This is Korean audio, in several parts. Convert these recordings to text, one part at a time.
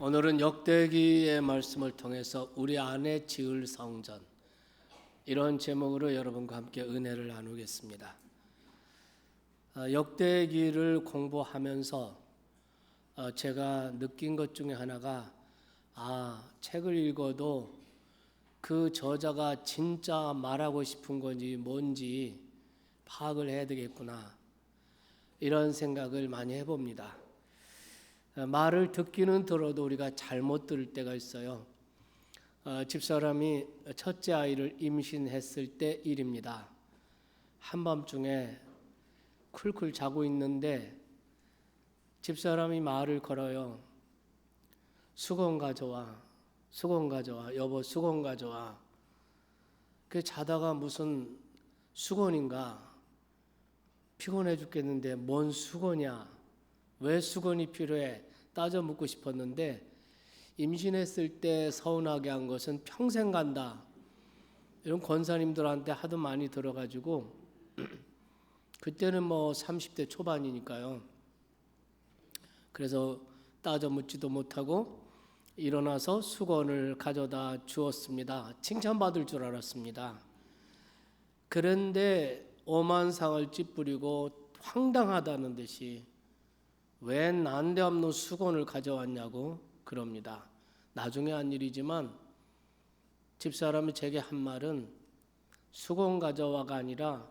오늘은 역대기의 말씀을 통해서 우리 안에 지을 성전, 이런 제목으로 여러분과 함께 은혜를 나누겠습니다. 역대기를 공부하면서 제가 느낀 것 중에 하나가 책을 읽어도 그 저자가 진짜 말하고 싶은 건지 뭔지 파악을 해야 되겠구나, 이런 생각을 많이 해봅니다. 말을 듣기는 들어도 우리가 잘못 들을 때가 있어요. 집사람이 첫째 아이를 임신했을 때 일입니다. 한밤중에 쿨쿨 자고 있는데 집사람이 말을 걸어요. 수건 가져와, 수건 가져와, 여보 수건 가져와. 그 자다가 무슨 수건인가, 피곤해 죽겠는데 뭔 수건이야, 왜 수건이 필요해, 따져 묻고 싶었는데 임신했을 때 서운하게 한 것은 평생 간다, 이런 권사님들한테 하도 많이 들어가지고 그때는 30대 초반이니까요. 그래서 따져 묻지도 못하고 일어나서 수건을 가져다 주었습니다. 칭찬받을 줄 알았습니다. 그런데 오만 상을 찌푸리고 황당하다는 듯이 왜 난데없는 수건을 가져왔냐고 그럽니다. 나중에 한 일이지만 집사람이 제게 한 말은 수건 가져와가 아니라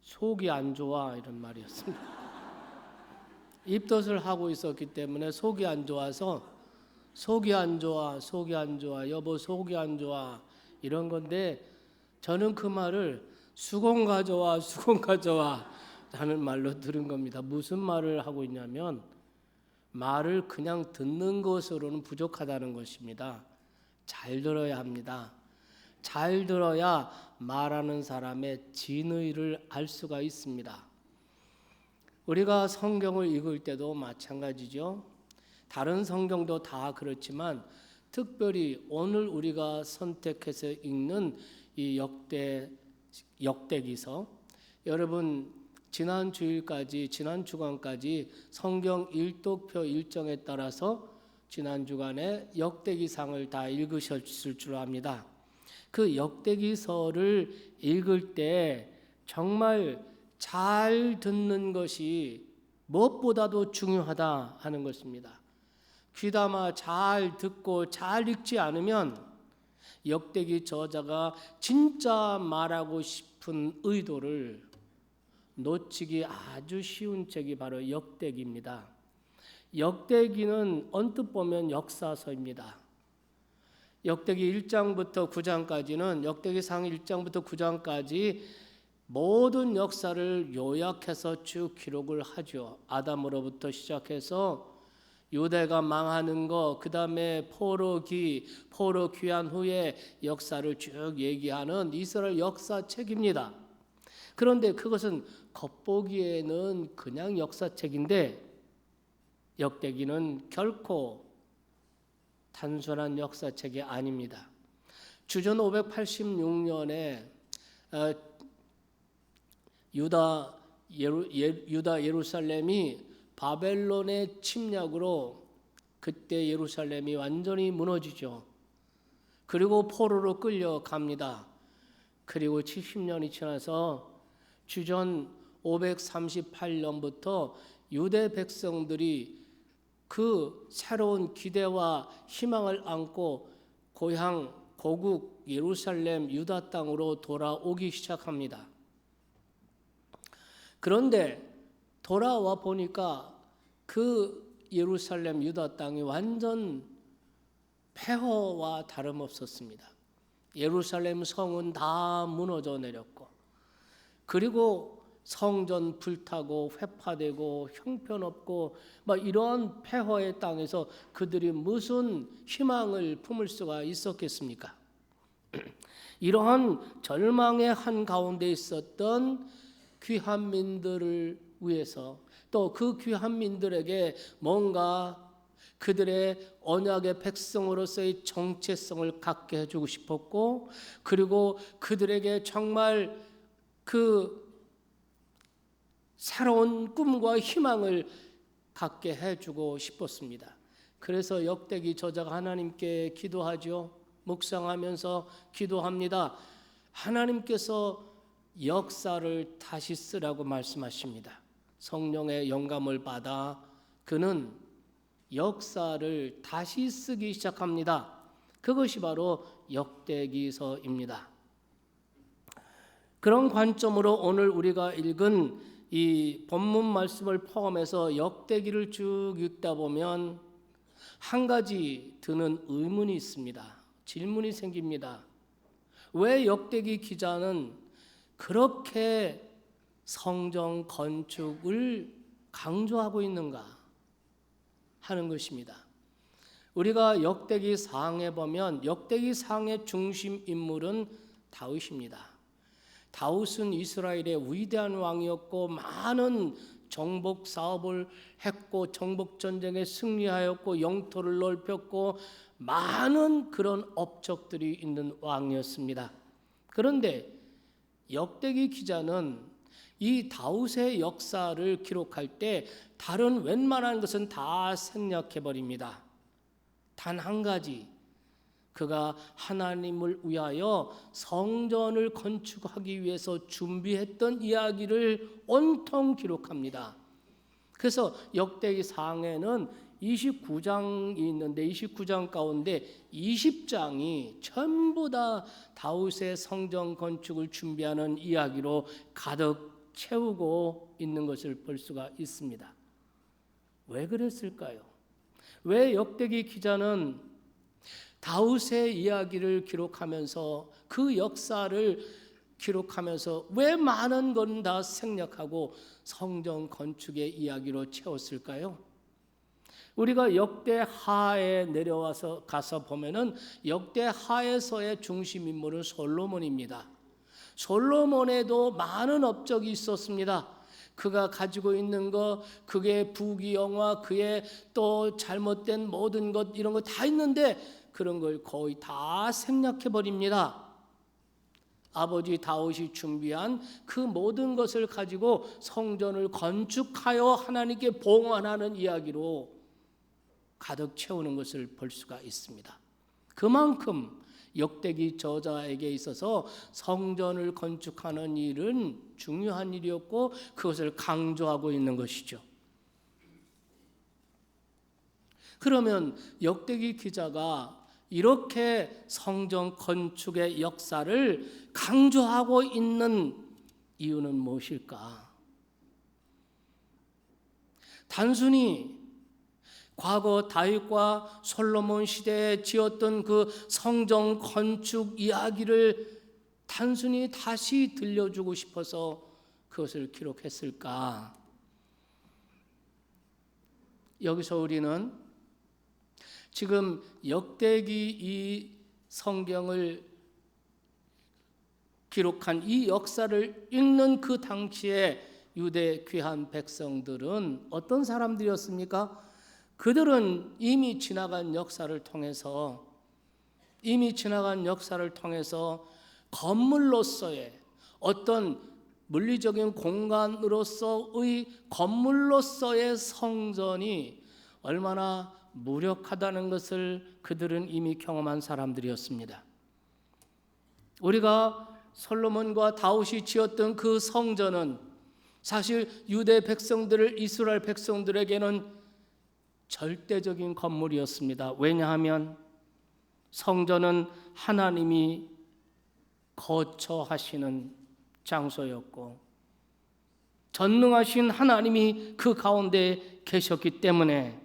속이 안 좋아, 이런 말이었습니다. 입덧을 하고 있었기 때문에 속이 안 좋아서 속이 안 좋아, 속이 안 좋아, 여보 속이 안 좋아, 이런 건데 저는 그 말을 수건 가져와, 수건 가져와 라는 말로 들은 겁니다. 무슨 말을 하고 있냐면 말을 그냥 듣는 것으로는 부족하다는 것입니다. 잘 들어야 합니다. 잘 들어야 말하는 사람의 진의를 알 수가 있습니다. 우리가 성경을 읽을 때도 마찬가지죠. 다른 성경도 다 그렇지만 특별히 오늘 우리가 선택해서 읽는 이 역대기서, 여러분 지난 주일까지, 지난 주간까지 성경 일독표 일정에 따라서 지난 주간에 역대기상을 다 읽으셨을 줄 압니다. 그 역대기서를 읽을 때 정말 잘 듣는 것이 무엇보다도 중요하다 하는 것입니다. 귀담아 잘 듣고 잘 읽지 않으면 역대기 저자가 진짜 말하고 싶은 의도를 놓치기 아주 쉬운 책이 바로 역대기입니다. 역대기는 언뜻 보면 역사서입니다. 역대기 1장부터 9장까지는, 역대기상 1장부터 9장까지 모든 역사를 요약해서 쭉 기록을 하죠. 아담으로부터 시작해서 유대가 망하는 거, 그 다음에 포로 귀환 후에 역사를 쭉 얘기하는 이스라엘 역사책입니다. 그런데 그것은 겉보기에는 그냥 역사책인데 역대기는 결코 단순한 역사책이 아닙니다. 주전 586년에 유다 예루살렘이 바벨론의 침략으로 그때 예루살렘이 완전히 무너지죠. 그리고 포로로 끌려갑니다. 그리고 70년이 지나서 주전 538년부터 유대 백성들이 그 새로운 기대와 희망을 안고 고향 고국 예루살렘 유다 땅으로 돌아오기 시작합니다. 그런데 돌아와 보니까 그 예루살렘 유다 땅이 완전 폐허와 다름없었습니다. 예루살렘 성은 다 무너져 내렸고, 그리고 성전 불타고 회파되고 형편없고 이러한 폐허의 땅에서 그들이 무슨 희망을 품을 수가 있었겠습니까? 이러한 절망의 한가운데 있었던 귀한 민들을 위해서, 또 그 귀한 민들에게 뭔가 그들의 언약의 백성으로서의 정체성을 갖게 해주고 싶었고, 그리고 그들에게 정말 그 새로운 꿈과 희망을 갖게 해주고 싶었습니다. 그래서 역대기 저자가 하나님께 기도하죠. 묵상하면서 기도합니다. 하나님께서 역사를 다시 쓰라고 말씀하십니다. 성령의 영감을 받아 그는 역사를 다시 쓰기 시작합니다. 그것이 바로 역대기서입니다. 그런 관점으로 오늘 우리가 읽은 이 본문 말씀을 포함해서 역대기를 쭉 읽다 보면 한 가지 드는 의문이 있습니다. 질문이 생깁니다. 왜 역대기 기자는 그렇게 성전 건축을 강조하고 있는가 하는 것입니다. 우리가 역대기 상에 보면 역대기 상의 중심 인물은 다윗입니다. 다윗은 이스라엘의 위대한 왕이었고 많은 정복 사업을 했고 정복 전쟁에 승리하였고 영토를 넓혔고 많은 그런 업적들이 있는 왕이었습니다. 그런데 역대기 기자는 이 다윗의 역사를 기록할 때 다른 웬만한 것은 다 생략해 버립니다. 단 한 가지, 그가 하나님을 위하여 성전을 건축하기 위해서 준비했던 이야기를 온통 기록합니다. 그래서 역대기 상에는 29장이 있는데 29장 가운데 20장이 전부 다 다윗의 성전 건축을 준비하는 이야기로 가득 채우고 있는 것을 볼 수가 있습니다. 왜 그랬을까요? 왜 역대기 기자는 다윗의 이야기를 기록하면서 그 역사를 기록하면서 왜 많은 건 다 생략하고 성전 건축의 이야기로 채웠을까요? 우리가 역대하에 내려와서 가서 보면은 역대하에서의 중심 인물은 솔로몬입니다. 솔로몬에도 많은 업적이 있었습니다. 그가 가지고 있는 것, 그의 부귀영화, 그의 또 잘못된 모든 것 이런 거 다 있는데 그런 걸 거의 다 생략해 버립니다. 아버지 다윗이 준비한 그 모든 것을 가지고 성전을 건축하여 하나님께 봉헌하는 이야기로 가득 채우는 것을 볼 수가 있습니다. 그만큼 역대기 저자에게 있어서 성전을 건축하는 일은 중요한 일이었고 그것을 강조하고 있는 것이죠. 그러면 역대기 기자가 이렇게 성전 건축의 역사를 강조하고 있는 이유는 무엇일까? 단순히 과거 다윗과 솔로몬 시대에 지었던 그 성전 건축 이야기를 단순히 다시 들려주고 싶어서 그것을 기록했을까? 여기서 우리는 지금 역대기 이 성경을 기록한 이 역사를 읽는 그 당시에 유대 귀한 백성들은 어떤 사람들이었습니까? 그들은 이미 지나간 역사를 통해서 건물로서의 어떤 물리적인 공간으로서의 건물로서의 성전이 얼마나 무력하다는 것을 그들은 이미 경험한 사람들이었습니다. 우리가 솔로몬과 다윗이 지었던 그 성전은 사실 유대 백성들을 이스라엘 백성들에게는 절대적인 건물이었습니다. 왜냐하면 성전은 하나님이 거처하시는 장소였고 전능하신 하나님이 그 가운데 계셨기 때문에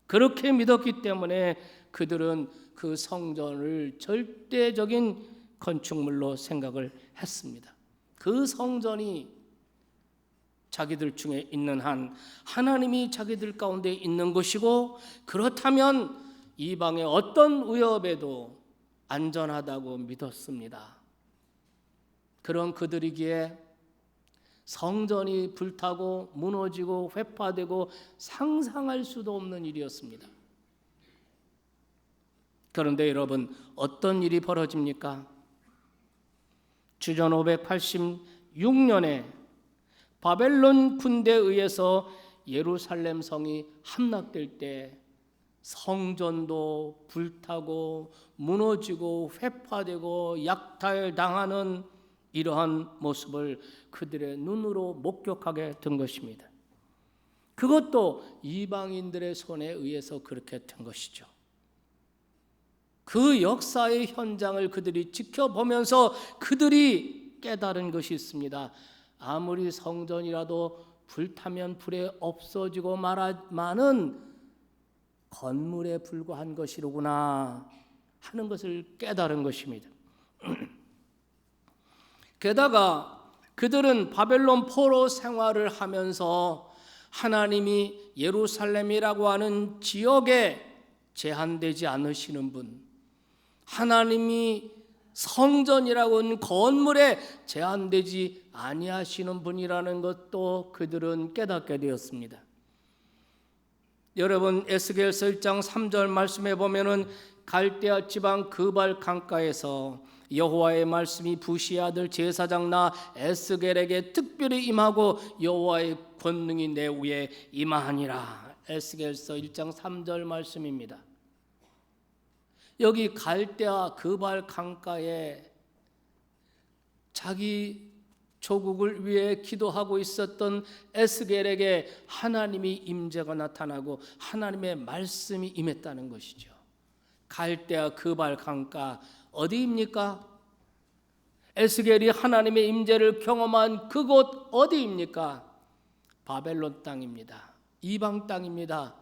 그렇게 믿었기 때문에 그들은 그 성전을 절대적인 건축물로 생각을 했습니다. 그 성전이 자기들 중에 있는 한 하나님이 자기들 가운데 있는 것이고 그렇다면 이방의 어떤 위협에도 안전하다고 믿었습니다. 그런 그들이기에 성전이 불타고 무너지고 회파되고 상상할 수도 없는 일이었습니다. 그런데 여러분 어떤 일이 벌어집니까? 주전 586년에 바벨론 군대에 의해서 예루살렘 성이 함락될 때 성전도 불타고 무너지고 회파되고 약탈당하는 이러한 모습을 그들의 눈으로 목격하게 된 것입니다. 그것도 이방인들의 손에 의해서 그렇게 된 것이죠. 그 역사의 현장을 그들이 지켜보면서 그들이 깨달은 것이 있습니다. 아무리 성전이라도 불타면 불에 없어지고 말아마는 건물에 불과한 것이로구나 하는 것을 깨달은 것입니다. 게다가 그들은 바벨론 포로 생활을 하면서 하나님이 예루살렘이라고 하는 지역에 제한되지 않으시는 분, 하나님이 성전이라고 하는 건물에 제한되지 아니하시는 분이라는 것도 그들은 깨닫게 되었습니다. 여러분, 에스겔서 1장 3절 말씀에 보면은 갈대아 지방 그발 강가에서 여호와의 말씀이 부시의 아들 제사장 나 에스겔에게 특별히 임하고 여호와의 권능이 내 위에 임하니라. 에스겔서 1장 3절 말씀입니다. 여기 갈대아 그발 강가에 자기 조국을 위해 기도하고 있었던 에스겔에게 하나님의 임재가 나타나고 하나님의 말씀이 임했다는 것이죠. 갈대아 그발 강가 어디입니까? 에스겔이 하나님의 임재를 경험한 그곳 어디입니까? 바벨론 땅입니다. 이방 땅입니다.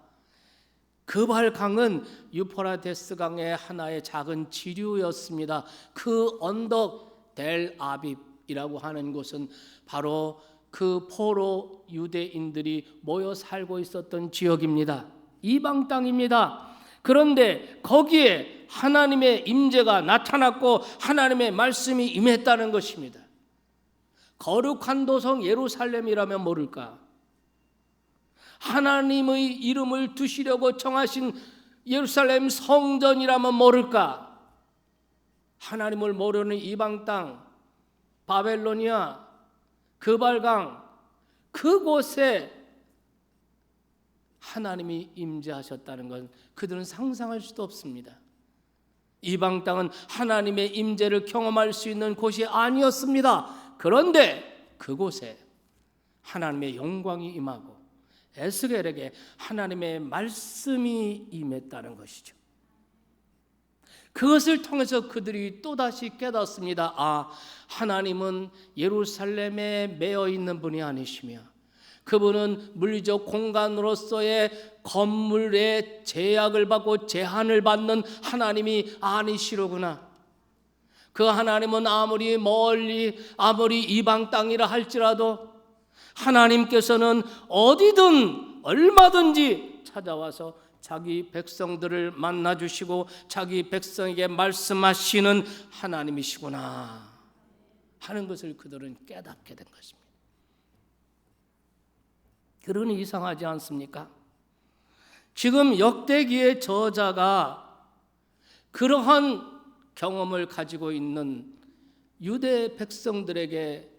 그발 강은 유프라테스 강의 하나의 작은 지류였습니다. 그 언덕 델 아빕이라고 하는 곳은 바로 그 포로 유대인들이 모여 살고 있었던 지역입니다. 이방 땅입니다. 그런데 거기에 하나님의 임재가 나타났고 하나님의 말씀이 임했다는 것입니다. 거룩한 도성 예루살렘이라면 모를까? 하나님의 이름을 두시려고 정하신 예루살렘 성전이라면 모를까? 하나님을 모르는 이방 땅 바벨로니아 그발강 그곳에 하나님이 임재하셨다는 건 그들은 상상할 수도 없습니다. 이방 땅은 하나님의 임재를 경험할 수 있는 곳이 아니었습니다. 그런데 그곳에 하나님의 영광이 임하고 에스겔에게 하나님의 말씀이 임했다는 것이죠. 그것을 통해서 그들이 또다시 깨닫습니다. 아, 하나님은 예루살렘에 매여 있는 분이 아니시며 그분은 물리적 공간으로서의 건물에 제약을 받고 제한을 받는 하나님이 아니시로구나. 그 하나님은 아무리 멀리 아무리 이방 땅이라 할지라도 하나님께서는 어디든 얼마든지 찾아와서 자기 백성들을 만나주시고 자기 백성에게 말씀하시는 하나님이시구나 하는 것을 그들은 깨닫게 된 것입니다. 그러니 이상하지 않습니까? 지금 역대기의 저자가 그러한 경험을 가지고 있는 유대 백성들에게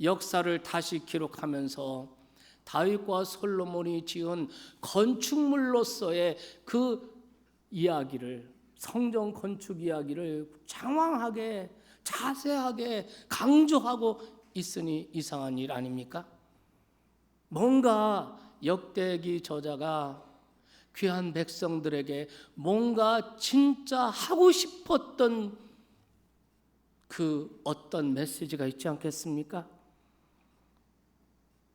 역사를 다시 기록하면서 다윗과 솔로몬이 지은 건축물로서의 그 이야기를, 성전 건축 이야기를 장황하게 자세하게 강조하고 있으니 이상한 일 아닙니까? 뭔가 역대기 저자가 귀한 백성들에게 뭔가 진짜 하고 싶었던 그 어떤 메시지가 있지 않겠습니까?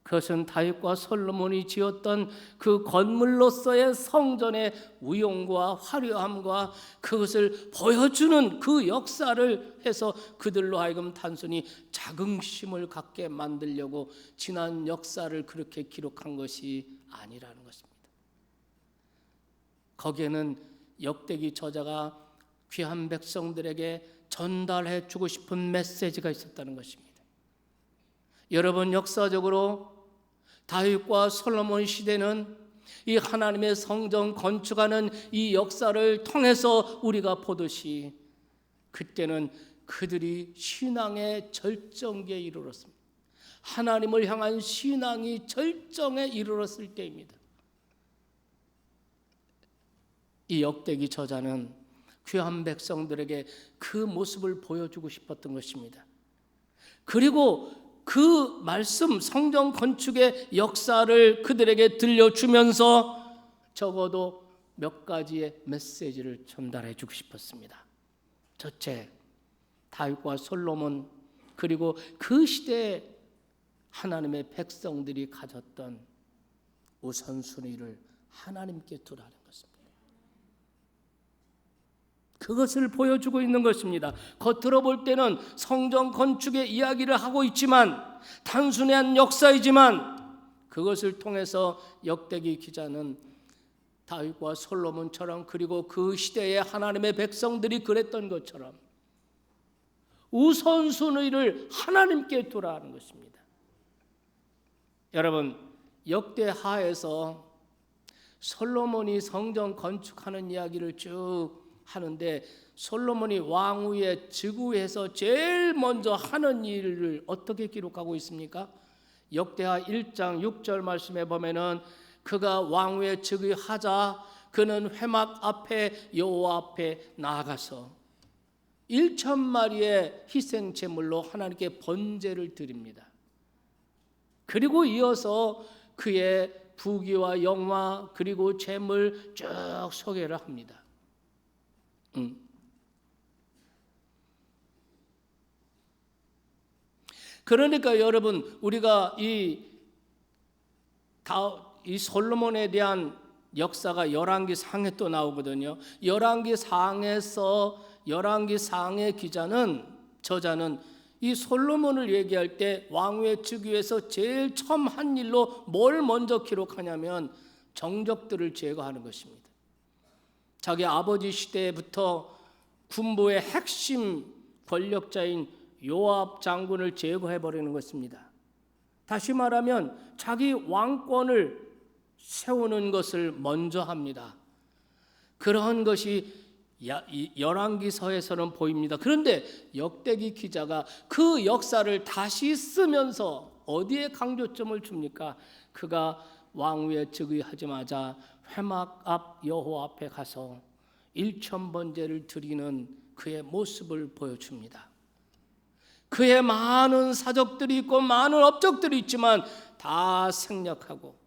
그것은 다윗과 솔로몬이 지었던 그 건물로서의 성전의 위용과 화려함과 그것을 보여주는 그 역사를 해서 그들로 하여금 단순히 자긍심을 갖게 만들려고 지난 역사를 그렇게 기록한 것이 아니라는 것입니다. 거기에는 역대기 저자가 귀한 백성들에게 전달해 주고 싶은 메시지가 있었다는 것입니다. 여러분, 역사적으로 다윗과 솔로몬 시대는 이 하나님의 성전 건축하는 이 역사를 통해서 우리가 보듯이 그때는 그들이 신앙의 절정기에 이르렀습니다. 하나님을 향한 신앙이 절정에 이르렀을 때입니다. 이 역대기 저자는 귀한 백성들에게 그 모습을 보여주고 싶었던 것입니다. 그리고 그 말씀, 성전 건축의 역사를 그들에게 들려주면서 적어도 몇 가지의 메시지를 전달해 주고 싶었습니다. 첫째, 다윗과 솔로몬, 그리고 그 시대에 하나님의 백성들이 가졌던 우선순위를 하나님께 두라는 것입니다. 그것을 보여주고 있는 것입니다. 겉으로 볼 때는 성전 건축의 이야기를 하고 있지만, 단순한 역사이지만, 그것을 통해서 역대기 기자는 다윗과 솔로몬처럼, 그리고 그 시대의 하나님의 백성들이 그랬던 것처럼 우선순위를 하나님께 두라는 것입니다. 여러분, 역대하에서 솔로몬이 성전 건축하는 이야기를 쭉 하는데, 솔로몬이 왕위에 즉위해서 제일 먼저 하는 일을 어떻게 기록하고 있습니까? 역대하 1장 6절 말씀에 보면은 그가 왕위에 즉위하자 그는 회막 앞에 여호와 앞에 나아가서 1,000마리의 희생 제물로 하나님께 번제를 드립니다. 그리고 이어서 그의 부귀와 영화 그리고 제물 쭉 소개를 합니다. 그러니까 여러분, 우리가 이 솔로몬에 대한 역사가 열왕기상에 또 나오거든요. 열왕기상에서 열왕기상의 저자는 이 솔로몬을 얘기할 때 왕위에 즉위해서 제일 처음 한 일로 뭘 먼저 기록하냐면 정적들을 제거하는 것입니다. 자기 아버지 시대부터 군부의 핵심 권력자인 요압 장군을 제거해버리는 것입니다. 다시 말하면 자기 왕권을 세우는 것을 먼저 합니다. 그러한 것이 열왕기서에서는 보입니다. 그런데 역대기 기자가 그 역사를 다시 쓰면서 어디에 강조점을 줍니까? 그가 왕위에 즉위하자마자 회막 앞 여호와 앞에 가서 1,000번제를 드리는 그의 모습을 보여줍니다. 그의 많은 사적들이 있고 많은 업적들이 있지만 다 생략하고,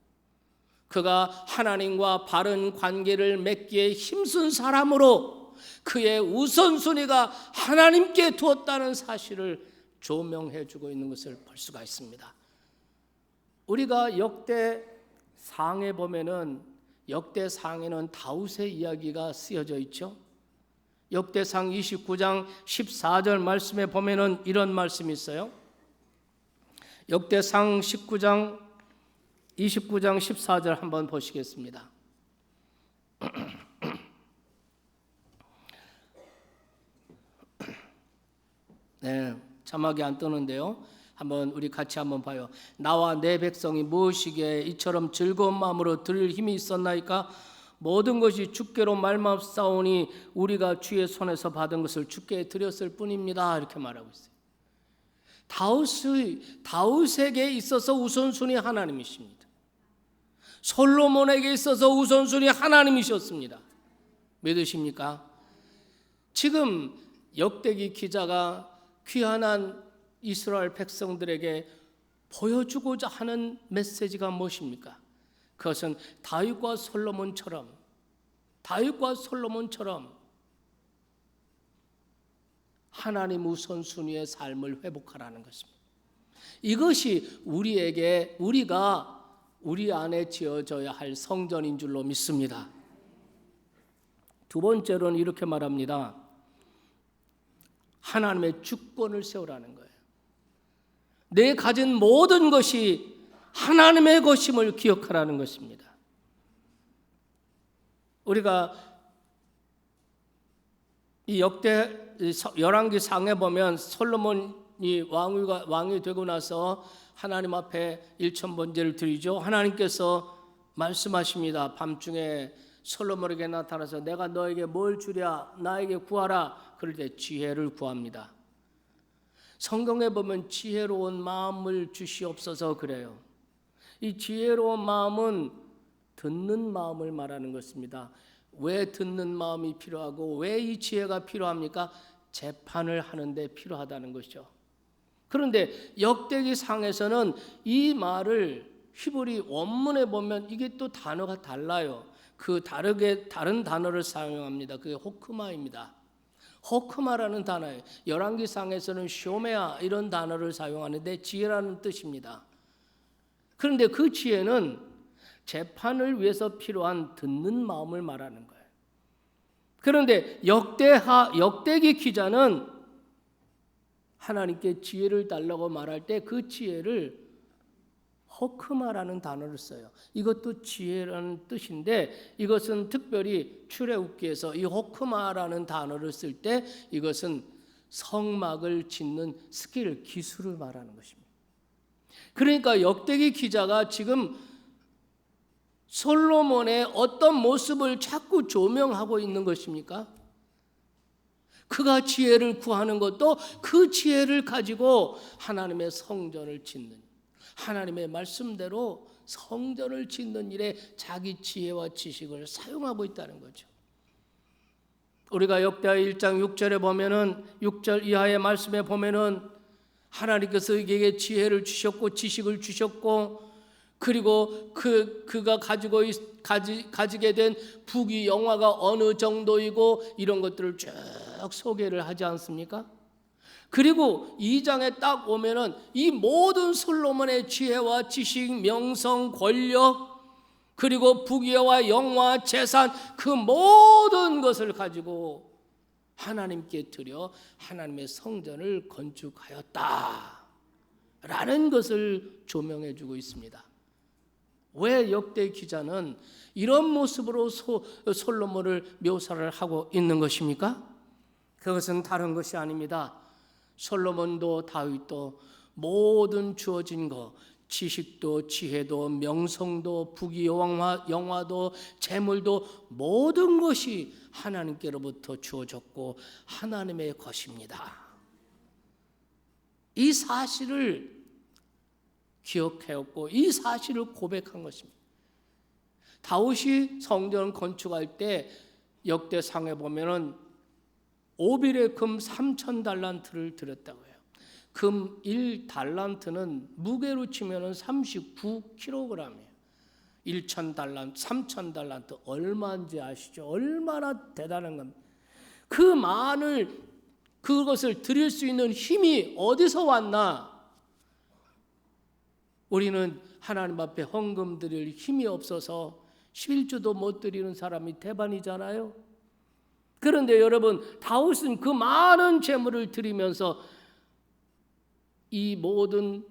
그가 하나님과 바른 관계를 맺기에 힘쓴 사람으로 그의 우선순위가 하나님께 두었다는 사실을 조명해 주고 있는 것을 볼 수가 있습니다. 우리가 역대상에 보면은 역대상에는 다윗의 이야기가 쓰여져 있죠. 역대상 29장 14절 말씀에 보면은 이런 말씀이 있어요. 역대상 29장 14절 한번 보시겠습니다. 네, 자막이 안 뜨는데요. 한번 우리 같이 한번 봐요. 나와 내 백성이 무엇이기에 이처럼 즐거운 마음으로 드릴 힘이 있었나이까? 모든 것이 주께로 말맙사오니 우리가 주의 손에서 받은 것을 주께 드렸을 뿐입니다. 이렇게 말하고 있어요. 다윗에게 있어서 우선순위 하나님이십니다. 솔로몬에게 있어서 우선순위 하나님이셨습니다. 믿으십니까? 지금 역대기 기자가 귀한 이스라엘 백성들에게 보여주고자 하는 메시지가 무엇입니까? 그것은 다윗과 솔로몬처럼 하나님 우선순위의 삶을 회복하라는 것입니다. 이것이 우리 안에 지어져야 할 성전인 줄로 믿습니다. 두 번째로는 이렇게 말합니다. 하나님의 주권을 세우라는 거예요. 내 가진 모든 것이 하나님의 것임을 기억하라는 것입니다. 우리가 이 열왕기상에 보면 솔로몬이 왕이 되고 나서 하나님 앞에 1,000번제를 드리죠. 하나님께서 말씀하십니다. 밤중에 솔로몬에게 나타나서 내가 너에게 뭘 주랴? 나에게 구하라. 그럴 때 지혜를 구합니다. 성경에 보면 지혜로운 마음을 주시옵소서 그래요. 이 지혜로운 마음은 듣는 마음을 말하는 것입니다. 왜 듣는 마음이 필요하고 왜 이 지혜가 필요합니까? 재판을 하는데 필요하다는 것이죠. 그런데 역대기 상에서는 이 말을 히브리 원문에 보면 이게 또 단어가 달라요. 그 다른 단어를 사용합니다. 그게 호크마입니다. 호크마라는 단어예요. 열왕기상에서는 쇼메아 이런 단어를 사용하는데 지혜라는 뜻입니다. 그런데 그 지혜는 재판을 위해서 필요한 듣는 마음을 말하는 거예요. 그런데 역대기 기자는 하나님께 지혜를 달라고 말할 때 그 지혜를 호크마라는 단어를 써요. 이것도 지혜라는 뜻인데 이것은 특별히 출애굽기에서 이 호크마라는 단어를 쓸 때 이것은 성막을 짓는 스킬, 기술을 말하는 것입니다. 그러니까 역대기 기자가 지금 솔로몬의 어떤 모습을 자꾸 조명하고 있는 것입니까? 그가 지혜를 구하는 것도 그 지혜를 가지고 하나님의 성전을 짓는, 하나님의 말씀대로 성전을 짓는 일에 자기 지혜와 지식을 사용하고 있다는 거죠. 우리가 역대하 1장 6절에 보면은 6절 이하의 말씀에 보면은 하나님께서 그에게 지혜를 주셨고 지식을 주셨고 그리고 그가 가지게 된 부귀 영화가 어느 정도이고 이런 것들을 쭉 소개를 하지 않습니까? 그리고 2장에 딱 오면은 이 모든 솔로몬의 지혜와 지식, 명성, 권력 그리고 부귀와 영화, 재산 그 모든 것을 가지고 하나님께 드려 하나님의 성전을 건축하였다라는 것을 조명해 주고 있습니다. 왜 역대 기자는 이런 모습으로 솔로몬을 묘사를 하고 있는 것입니까? 그것은 다른 것이 아닙니다. 솔로몬도 다윗도 모든 주어진 것, 지식도 지혜도 명성도 부귀 영화도 재물도 모든 것이 하나님께로부터 주어졌고 하나님의 것입니다. 이 사실을 기억하였고 이 사실을 고백한 것입니다. 다윗이 성전 건축할 때 역대상에 보면은 오빌의 금 3,000달란트를 드렸다고 해요. 금 1달란트는 무게로 치면은 39kg이에요. 1,000달란트, 3,000달란트 얼마인지 아시죠? 얼마나 대단한 겁니다. 그것을 드릴 수 있는 힘이 어디서 왔나? 우리는 하나님 앞에 헌금 드릴 힘이 없어서 11조도 못 드리는 사람이 대반이잖아요. 그런데 여러분 다윗은 그 많은 재물을 드리면서 이 모든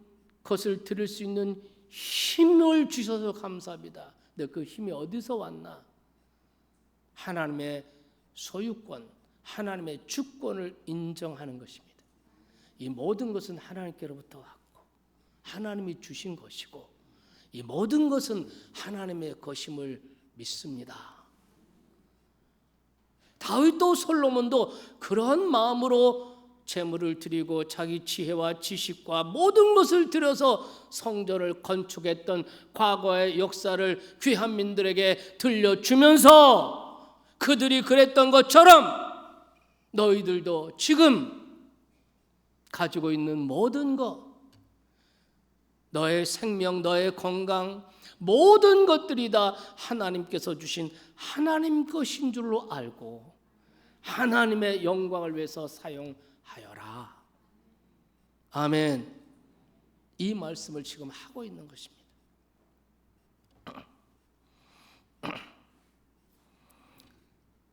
것을 드릴 수 있는 힘을 주셔서 감사합니다. 근데 그 힘이 어디서 왔나? 하나님의 소유권, 하나님의 주권을 인정하는 것입니다. 이 모든 것은 하나님께로부터 왔고 하나님이 주신 것이고 이 모든 것은 하나님의 것임을 믿습니다. 다윗도 솔로몬도 그런 마음으로 재물을 드리고 자기 지혜와 지식과 모든 것을 들여서 성전을 건축했던 과거의 역사를 귀한 민들에게 들려주면서 그들이 그랬던 것처럼 너희들도 지금 가지고 있는 모든 것, 너의 생명, 너의 건강, 모든 것들이 다 하나님께서 주신 하나님 것인 줄로 알고 하나님의 영광을 위해서 사용하여라. 아멘. 이 말씀을 지금 하고 있는 것입니다.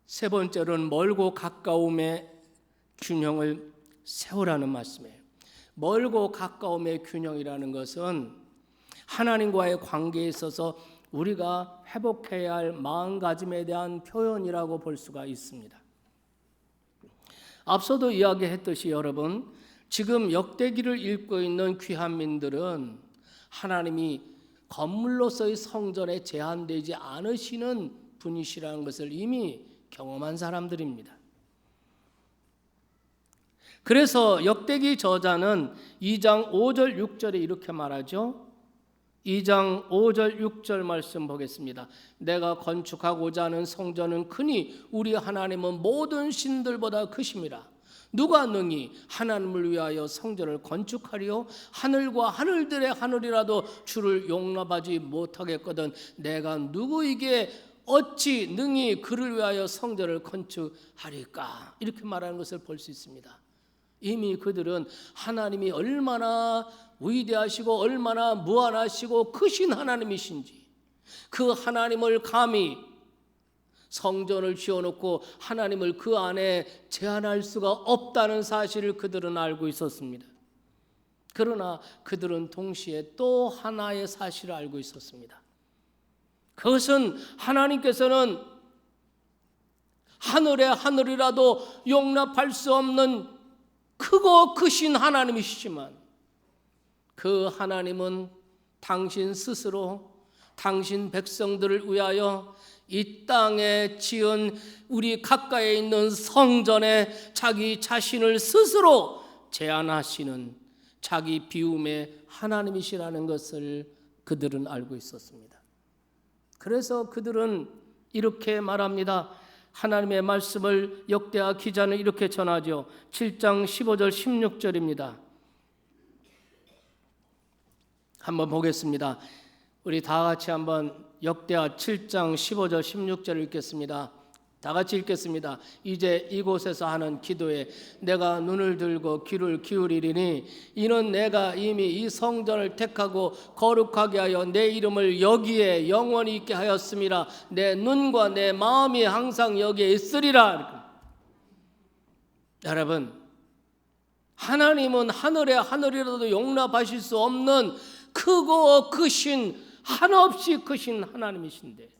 세 번째로는 멀고 가까움의 균형을 세우라는 말씀이에요. 멀고 가까움의 균형이라는 것은 하나님과의 관계에 있어서 우리가 회복해야 할 마음가짐에 대한 표현이라고 볼 수가 있습니다. 앞서도 이야기했듯이 여러분, 지금 역대기를 읽고 있는 귀한 민들은 하나님이 건물로서의 성전에 제한되지 않으시는 분이시라는 것을 이미 경험한 사람들입니다. 그래서 역대기 저자는 2장 5절 6절에 이렇게 말하죠. 2장 5절 6절 말씀 보겠습니다. 내가 건축하고자 하는 성전은 크니 우리 하나님은 모든 신들보다 크심이라. 누가 능히 하나님을 위하여 성전을 건축하리요? 하늘과 하늘들의 하늘이라도 주를 용납하지 못하겠거든 내가 누구에게 어찌 능히 그를 위하여 성전을 건축하리까? 이렇게 말하는 것을 볼 수 있습니다. 이미 그들은 하나님이 얼마나 위대하시고 얼마나 무한하시고 크신 하나님이신지, 그 하나님을 감히 성전을 지어놓고 하나님을 그 안에 제한할 수가 없다는 사실을 그들은 알고 있었습니다. 그러나 그들은 동시에 또 하나의 사실을 알고 있었습니다. 그것은 하나님께서는 하늘의 하늘이라도 용납할 수 없는 크고 크신 하나님이시지만 그 하나님은 당신 스스로 당신 백성들을 위하여 이 땅에 지은 우리 가까이에 있는 성전에 자기 자신을 스스로 제한하시는 자기 비움의 하나님이시라는 것을 그들은 알고 있었습니다. 그래서 그들은 이렇게 말합니다. 하나님의 말씀을 역대하 기자는 이렇게 전하죠. 7장 15절 16절입니다. 한번 보겠습니다. 우리 다 같이 한번 역대하 7장 15절 16절을 읽겠습니다. 다 같이 읽겠습니다. 이제 이곳에서 하는 기도에 내가 눈을 들고 귀를 기울이리니 이는 내가 이미 이 성전을 택하고 거룩하게 하여 내 이름을 여기에 영원히 있게 하였음이라. 내 눈과 내 마음이 항상 여기에 있으리라. 여러분, 하나님은 하늘의 하늘이라도 용납하실 수 없는 크고 크신 한없이 크신 하나님이신데,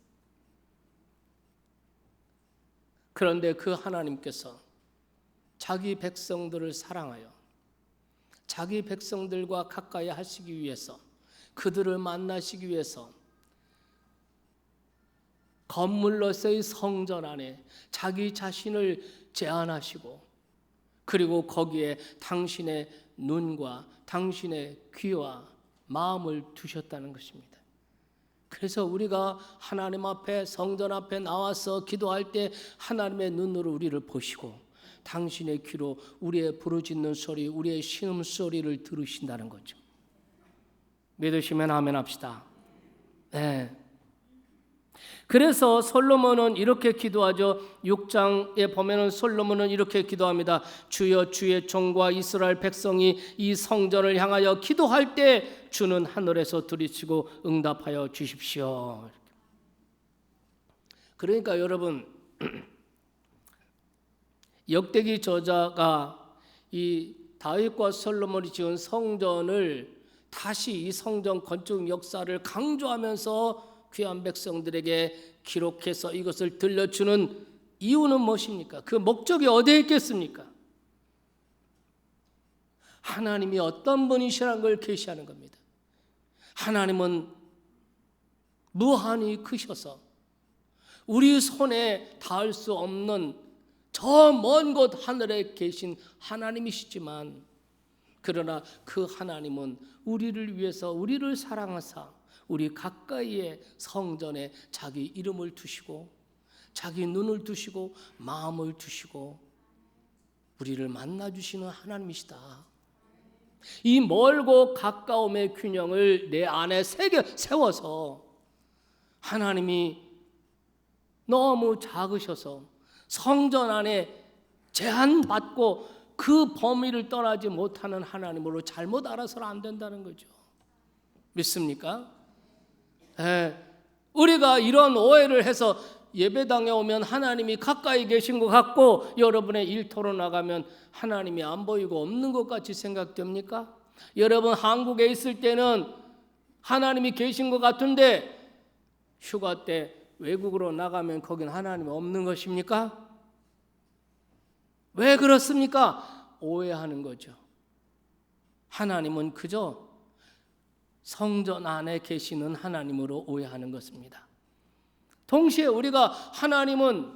그런데 그 하나님께서 자기 백성들을 사랑하여 자기 백성들과 가까이 하시기 위해서, 그들을 만나시기 위해서 건물로서의 성전 안에 자기 자신을 제한하시고, 그리고 거기에 당신의 눈과 당신의 귀와 마음을 두셨다는 것입니다. 그래서 우리가 하나님 앞에 성전 앞에 나와서 기도할 때 하나님의 눈으로 우리를 보시고 당신의 귀로 우리의 부르짖는 소리, 우리의 신음소리를 들으신다는 거죠. 믿으시면 아멘 합시다. 네. 그래서 솔로몬은 이렇게 기도하죠. 6장에 보면은 솔로몬은 이렇게 기도합니다. 주여, 주의 종과 이스라엘 백성이 이 성전을 향하여 기도할 때 주는 하늘에서 들으시고 응답하여 주십시오. 그러니까 여러분, 역대기 저자가 이 다윗과 솔로몬이 지은 성전을 다시 이 성전 건축 역사를 강조하면서 귀한 백성들에게 기록해서 이것을 들려주는 이유는 무엇입니까? 그 목적이 어디에 있겠습니까? 하나님이 어떤 분이시라는 걸 계시하는 겁니다. 하나님은 무한히 크셔서 우리 손에 닿을 수 없는 저 먼 곳 하늘에 계신 하나님이시지만, 그러나 그 하나님은 우리를 위해서 우리를 사랑하사 우리 가까이에 성전에 자기 이름을 두시고 자기 눈을 두시고 마음을 두시고 우리를 만나주시는 하나님이시다. 이 멀고 가까움의 균형을 내 안에 세워서 하나님이 너무 작으셔서 성전 안에 제한받고 그 범위를 떠나지 못하는 하나님으로 잘못 알아서는 안 된다는 거죠. 믿습니까? 우리가 이런 오해를 해서 예배당에 오면 하나님이 가까이 계신 것 같고 여러분의 일터로 나가면 하나님이 안 보이고 없는 것 같이 생각됩니까? 여러분 한국에 있을 때는 하나님이 계신 것 같은데 휴가 때 외국으로 나가면 거긴 하나님이 없는 것입니까? 왜 그렇습니까? 오해하는 거죠. 하나님은 그저 성전 안에 계시는 하나님으로 오해하는 것입니다. 동시에 우리가 하나님은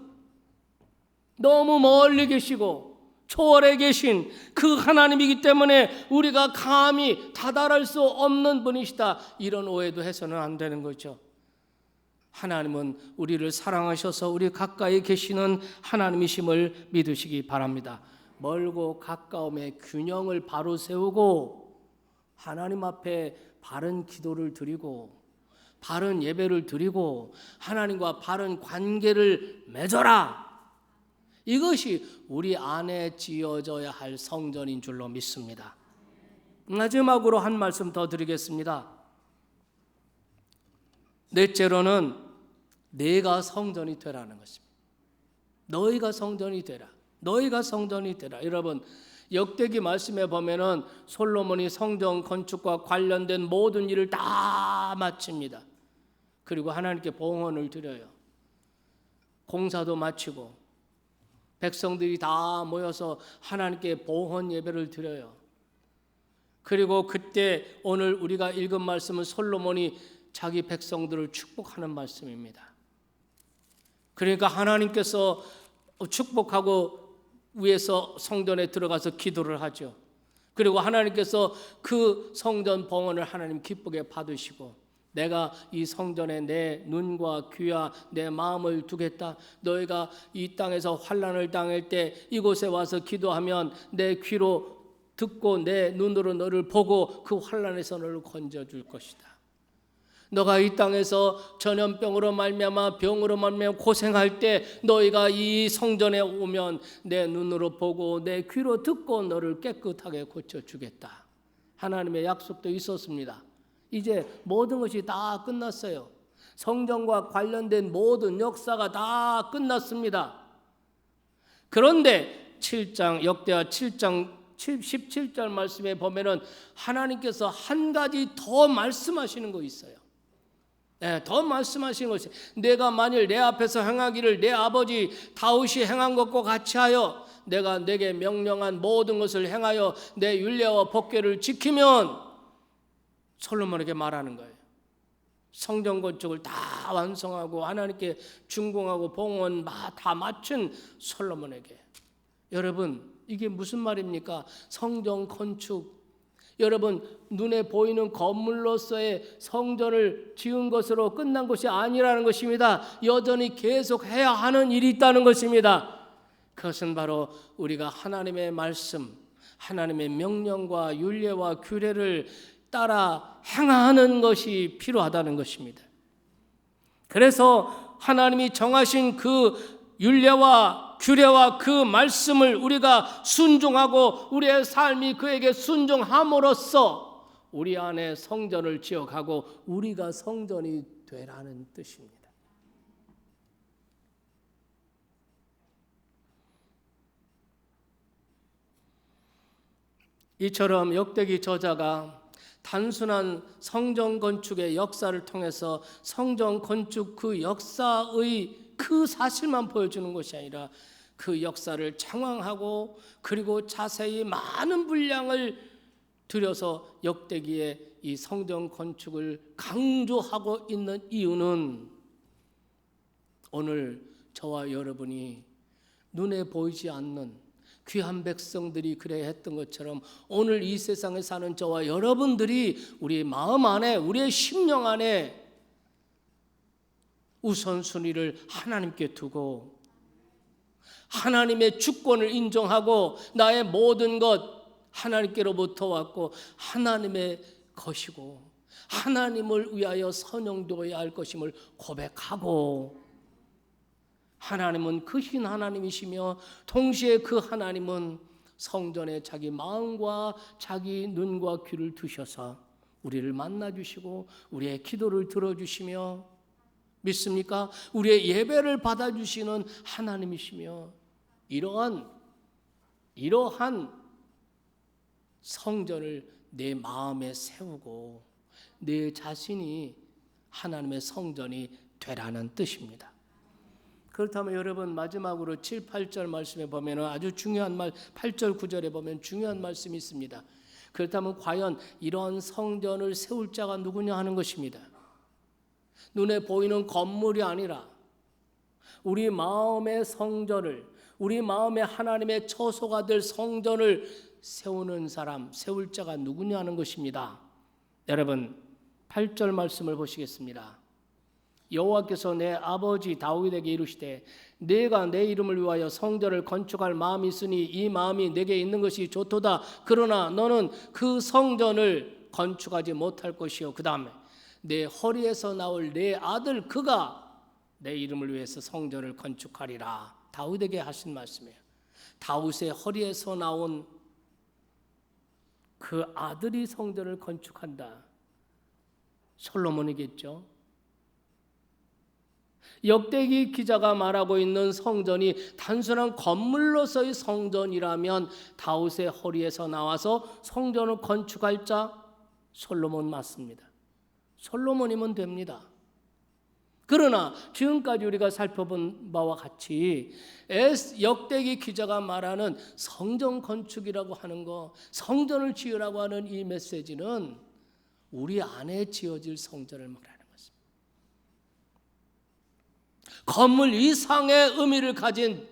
너무 멀리 계시고 초월에 계신 그 하나님이기 때문에 우리가 감히 다다를 수 없는 분이시다, 이런 오해도 해서는 안 되는 거죠. 하나님은 우리를 사랑하셔서 우리 가까이 계시는 하나님이심을 믿으시기 바랍니다. 멀고 가까움의 균형을 바로 세우고 하나님 앞에 바른 기도를 드리고 바른 예배를 드리고 하나님과 바른 관계를 맺어라, 이것이 우리 안에 지어져야 할 성전인 줄로 믿습니다. 마지막으로 한 말씀 더 드리겠습니다. 넷째로는 내가 성전이 되라는 것입니다. 너희가 성전이 되라. 너희가 성전이 되라. 여러분, 역대기 말씀에 보면은 솔로몬이 성전 건축과 관련된 모든 일을 다 마칩니다. 그리고 하나님께 봉헌을 드려요. 공사도 마치고 백성들이 다 모여서 하나님께 봉헌 예배를 드려요. 그리고 그때 오늘 우리가 읽은 말씀은 솔로몬이 자기 백성들을 축복하는 말씀입니다. 그러니까 하나님께서 축복하고 위에서 성전에 들어가서 기도를 하죠. 그리고 하나님께서 그 성전 봉헌을 하나님 기쁘게 받으시고, 내가 이 성전에 내 눈과 귀와 내 마음을 두겠다. 너희가 이 땅에서 환난을 당할 때 이곳에 와서 기도하면 내 귀로 듣고 내 눈으로 너를 보고 그 환난에서 너를 건져줄 것이다. 너가 이 땅에서 전염병으로 말미암아 병으로 말미암아 고생할 때 너희가 이 성전에 오면 내 눈으로 보고 내 귀로 듣고 너를 깨끗하게 고쳐주겠다. 하나님의 약속도 있었습니다. 이제 모든 것이 다 끝났어요. 성전과 관련된 모든 역사가 다 끝났습니다. 그런데 7장 역대하 7장 17절 말씀에 보면은 하나님께서 한 가지 더 말씀하시는 거 있어요. 네, 더 말씀하시는 것이, 내가 만일 내 앞에서 행하기를 내 아버지 다윗이 행한 것과 같이 하여 내가 내게 명령한 모든 것을 행하여 내 율례와 법궤를 지키면, 솔로몬에게 말하는 거예요. 성전 건축을 다 완성하고 하나님께 중공하고 봉헌 다 마친 솔로몬에게. 여러분, 이게 무슨 말입니까? 성전 건축, 여러분, 눈에 보이는 건물로서의 성전을 지은 것으로 끝난 것이 아니라는 것입니다. 여전히 계속 해야 하는 일이 있다는 것입니다. 그것은 바로 우리가 하나님의 말씀, 하나님의 명령과 율례와 규례를 따라 행하는 것이 필요하다는 것입니다. 그래서 하나님이 정하신 그 율례와 규례와 그 말씀을 우리가 순종하고 우리의 삶이 그에게 순종함으로써 우리 안에 성전을 지어가고 우리가 성전이 되라는 뜻입니다. 이처럼 역대기 저자가 단순한 성전 건축의 역사를 통해서 성전 건축 그 역사의 그 사실만 보여주는 것이 아니라 그 역사를 장황하고 그리고 자세히 많은 분량을 들여서 역대기의 이 성전 건축을 강조하고 있는 이유는, 오늘 저와 여러분이 눈에 보이지 않는 귀한 백성들이 그래 했던 것처럼 오늘 이 세상에 사는 저와 여러분들이 우리 마음 안에, 우리의 심령 안에 우선순위를 하나님께 두고 하나님의 주권을 인정하고 나의 모든 것 하나님께로부터 왔고 하나님의 것이고 하나님을 위하여 선용되어야 할 것임을 고백하고, 하나님은 크신 하나님이시며 동시에 그 하나님은 성전에 자기 마음과 자기 눈과 귀를 두셔서 우리를 만나주시고 우리의 기도를 들어주시며, 믿습니까? 우리의 예배를 받아주시는 하나님이시며, 이러한 성전을 내 마음에 세우고 내 자신이 하나님의 성전이 되라는 뜻입니다. 그렇다면 여러분, 마지막으로 7, 8절 말씀에 보면 아주 중요한 말, 8절 9절에 보면 중요한 말씀이 있습니다. 그렇다면 과연 이런 성전을 세울 자가 누구냐 하는 것입니다. 눈에 보이는 건물이 아니라 우리 마음의 성전을, 우리 마음에 하나님의 처소가 될 성전을 세우는 사람, 세울 자가 누구냐는 것입니다. 여러분 8절 말씀을 보시겠습니다. 여호와께서 내 아버지 다윗에게 이르시되 내가 내 이름을 위하여 성전을 건축할 마음이 있으니 이 마음이 내게 있는 것이 좋도다. 그러나 너는 그 성전을 건축하지 못할 것이요 그 다음에 내 허리에서 나올 내 아들 그가 내 이름을 위해서 성전을 건축하리라. 다윗에게 하신 말씀이에요. 다윗의 허리에서 나온 그 아들이 성전을 건축한다. 솔로몬이겠죠. 역대기 기자가 말하고 있는 성전이 단순한 건물로서의 성전이라면 다윗의 허리에서 나와서 성전을 건축할 자 솔로몬 맞습니다. 솔로몬이면 됩니다. 그러나 지금까지 우리가 살펴본 바와 같이 역대기 기자가 말하는 성전 건축이라고 하는 거, 성전을 지으라고 하는 이 메시지는 우리 안에 지어질 성전을 말하는 것입니다. 건물 이상의 의미를 가진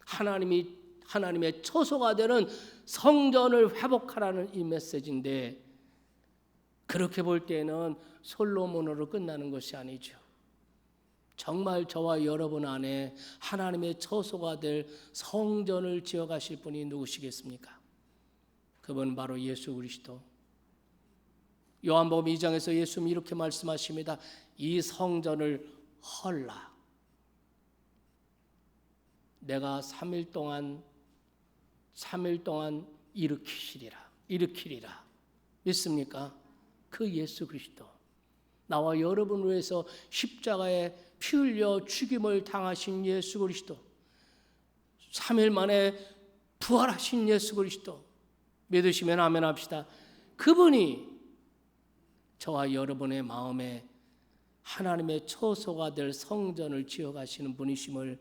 하나님의 처소가 되는 성전을 회복하라는 이 메시지인데, 그렇게 볼 때는 솔로몬으로 끝나는 것이 아니죠. 정말 저와 여러분 안에 하나님의 처소가 될 성전을 지어가실 분이 누구시겠습니까? 그분은 바로 예수 그리스도. 요한복음 2장에서 예수님이 이렇게 말씀하십니다. 이 성전을 헐라. 내가 3일 동안 일으키리라. 믿습니까? 그 예수 그리스도. 나와 여러분을 위해서 십자가에 피 흘려 죽임을 당하신 예수 그리스도, 3일 만에 부활하신 예수 그리스도 믿으시면 아멘 합시다. 그분이 저와 여러분의 마음에 하나님의 처소가 될 성전을 지어가시는 분이심을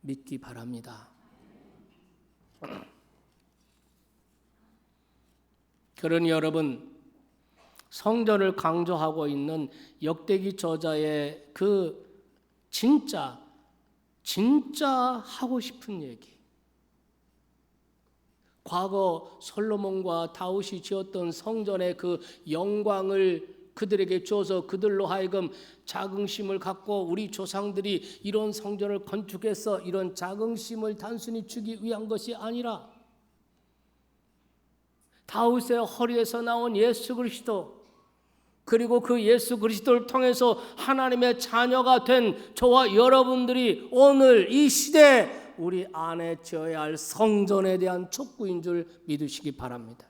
믿기 바랍니다. 그러니 여러분, 성전을 강조하고 있는 역대기 저자의 그 진짜 하고 싶은 얘기, 과거 솔로몬과 다윗이 지었던 성전의 그 영광을 그들에게 줘서 그들로 하여금 자긍심을 갖고 우리 조상들이 이런 성전을 건축해서 이런 자긍심을 단순히 주기 위한 것이 아니라 다윗의 허리에서 나온 예수 그리스도, 그리고 그 예수 그리스도를 통해서 하나님의 자녀가 된 저와 여러분들이 오늘 이 시대에 우리 안에 지어야 할 성전에 대한 촉구인 줄 믿으시기 바랍니다.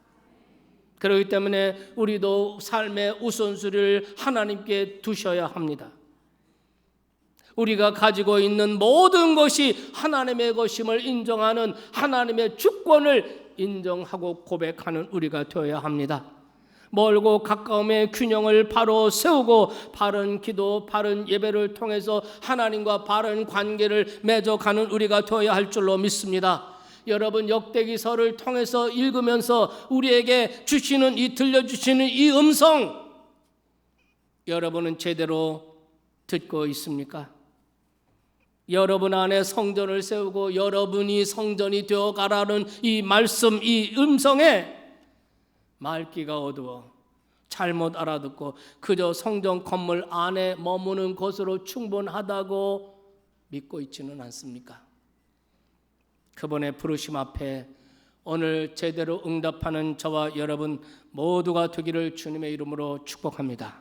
그렇기 때문에 우리도 삶의 우선순위를 하나님께 두셔야 합니다. 우리가 가지고 있는 모든 것이 하나님의 것임을 인정하는 하나님의 주권을 인정하고 고백하는 우리가 되어야 합니다. 멀고 가까움의 균형을 바로 세우고 바른 기도, 바른 예배를 통해서 하나님과 바른 관계를 맺어가는 우리가 되어야 할 줄로 믿습니다. 여러분, 역대기서를 통해서 읽으면서 우리에게 들려주시는 이 음성, 여러분은 제대로 듣고 있습니까? 여러분 안에 성전을 세우고 여러분이 성전이 되어가라는 이 말씀, 이 음성에 말귀가 어두워 잘못 알아듣고 그저 성전 건물 안에 머무는 것으로 충분하다고 믿고 있지는 않습니까? 그분의 부르심 앞에 오늘 제대로 응답하는 저와 여러분 모두가 되기를 주님의 이름으로 축복합니다.